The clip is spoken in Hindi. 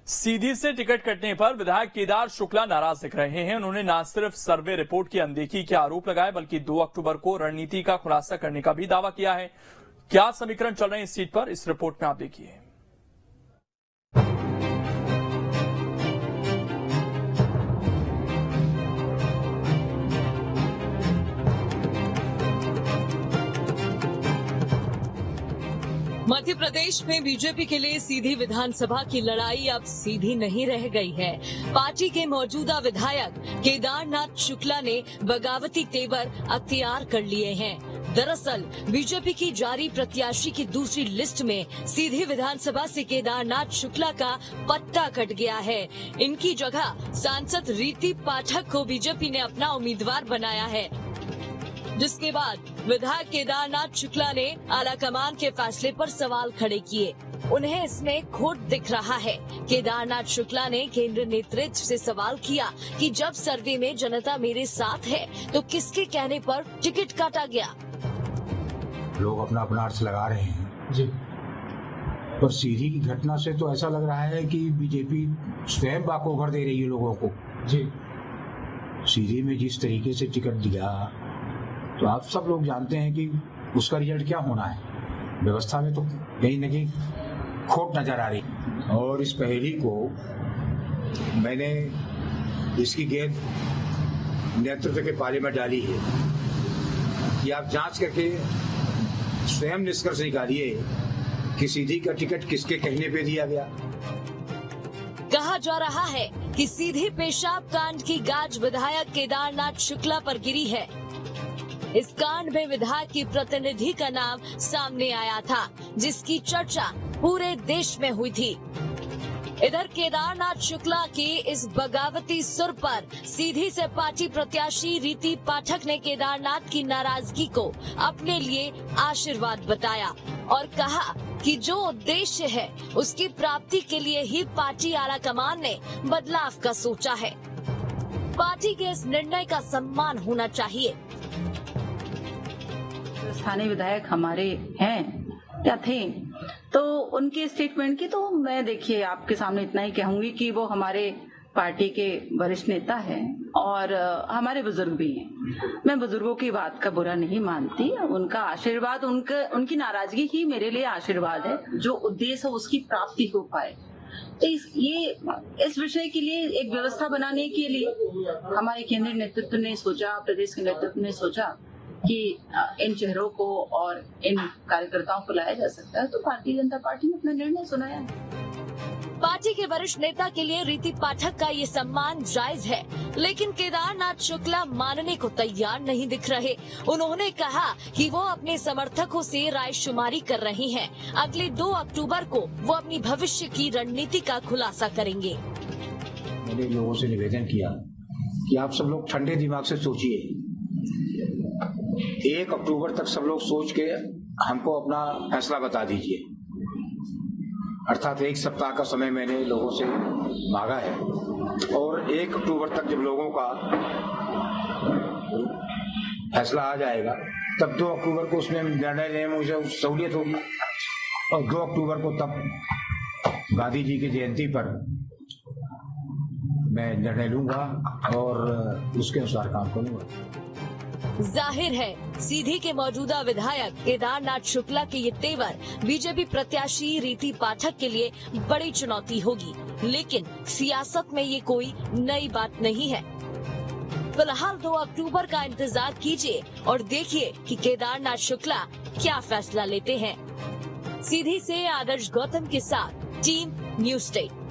सीधी से टिकट कटने पर विधायक केदार शुक्ला नाराज दिख रहे हैं। उन्होंने न सिर्फ सर्वे रिपोर्ट की अनदेखी के आरोप लगाए, बल्कि 2 अक्टूबर को रणनीति का खुलासा करने का भी दावा किया है। क्या समीकरण चल रहे हैं इस सीट पर, इस रिपोर्ट में आप देखिए। मध्य प्रदेश में बीजेपी के लिए सीधी विधानसभा की लड़ाई अब सीधी नहीं रह गई है। पार्टी के मौजूदा विधायक केदारनाथ शुक्ला ने बगावती तेवर अख्तियार कर लिए हैं। दरअसल बीजेपी की जारी प्रत्याशी की दूसरी लिस्ट में सीधी विधानसभा से केदारनाथ शुक्ला का पत्ता कट गया है। इनकी जगह सांसद रीति पाठक को बीजेपी ने अपना उम्मीदवार बनाया है, जिसके बाद विधायक केदारनाथ शुक्ला ने आलाकमान के फैसले पर सवाल खड़े किए। उन्हें इसमें खोट दिख रहा है। केदारनाथ शुक्ला ने केंद्र नेतृत्व से सवाल किया कि जब सर्वे में जनता मेरे साथ है तो किसके कहने पर टिकट काटा गया। लोग अपना अपना अर्थ लगा रहे हैं जी, पर सीधी की घटना से तो ऐसा लग रहा है कि बीजेपी स्वयं बाकोभर दे रही है लोगों को जी। सीधी में जिस तरीके से टिकट दिया तो आप सब लोग जानते हैं कि उसका रिजल्ट क्या होना है। व्यवस्था में तो कहीं न कहीं खोट नजर आ रही। और इस पहेली को मैंने इसकी गेंद नेतृत्व के पाले में डाली है कि आप जांच करके स्वयं निष्कर्ष निकालिए कि सीधी का टिकट किसके कहने पे दिया गया। कहा जा रहा है कि सीधी पेशाब कांड की गाज विधायक केदारनाथ शुक्ला पर गिरी है। इस कांड में विधायक की प्रतिनिधि का नाम सामने आया था, जिसकी चर्चा पूरे देश में हुई थी। इधर केदारनाथ शुक्ला की इस बगावती सुर पर सीधी से पार्टी प्रत्याशी रीति पाठक ने केदारनाथ की नाराजगी को अपने लिए आशीर्वाद बताया और कहा कि जो उद्देश्य है उसकी प्राप्ति के लिए ही पार्टी आलाकमान ने बदलाव का सोचा है। पार्टी के इस निर्णय का सम्मान होना चाहिए। स्थानीय विधायक हमारे हैं या थे, तो उनके स्टेटमेंट की तो मैं देखिए आपके सामने इतना ही कहूंगी कि वो हमारे पार्टी के वरिष्ठ नेता हैं और हमारे बुजुर्ग भी हैं। मैं बुजुर्गों की बात का बुरा नहीं मानती। उनका आशीर्वाद, उनकी नाराजगी ही मेरे लिए आशीर्वाद है। जो उद्देश्य है उसकी प्राप्ति हो पाए। तो इस विषय के लिए एक व्यवस्था बनाने के लिए हमारे केंद्रीय नेतृत्व ने सोचा, प्रदेश के नेतृत्व ने सोचा कि इन चेहरों को और इन कार्यकर्ताओं को लाया जा सकता है, तो भारतीय जनता पार्टी ने अपना निर्णय सुनाया है। पार्टी के वरिष्ठ नेता के लिए रीति पाठक का ये सम्मान जायज है, लेकिन केदारनाथ शुक्ला मानने को तैयार नहीं दिख रहे। उन्होंने कहा कि वो अपने समर्थकों से रायशुमारी कर रही हैं। अगले 2 अक्टूबर को वो अपनी भविष्य की रणनीति का खुलासा करेंगे। मैंने लोगों से निवेदन किया कि आप सब लोग ठंडे दिमाग से सोचिए। 1 अक्टूबर तक सब लोग सोच के हमको अपना फैसला बता दीजिए। अर्थात 1 सप्ताह का समय मैंने लोगों से मांगा है और 1 अक्टूबर तक जब लोगों का फैसला आ जाएगा तब 2 अक्टूबर को उसमें निर्णय लेने में मुझे सहूलियत होगी और 2 अक्टूबर को तब गांधी जी की जयंती पर मैं निर्णय लूंगा और उसके अनुसार काम करूंगा। जाहिर है सीधी के मौजूदा विधायक केदारनाथ शुक्ला के ये तेवर बीजेपी प्रत्याशी रीति पाठक के लिए बड़ी चुनौती होगी, लेकिन सियासत में ये कोई नई बात नहीं है। फिलहाल 2 अक्टूबर का इंतजार कीजिए और देखिए कि केदारनाथ शुक्ला क्या फैसला लेते हैं। सीधी से आदर्श गौतम के साथ टीम न्यूज़ स्टेट।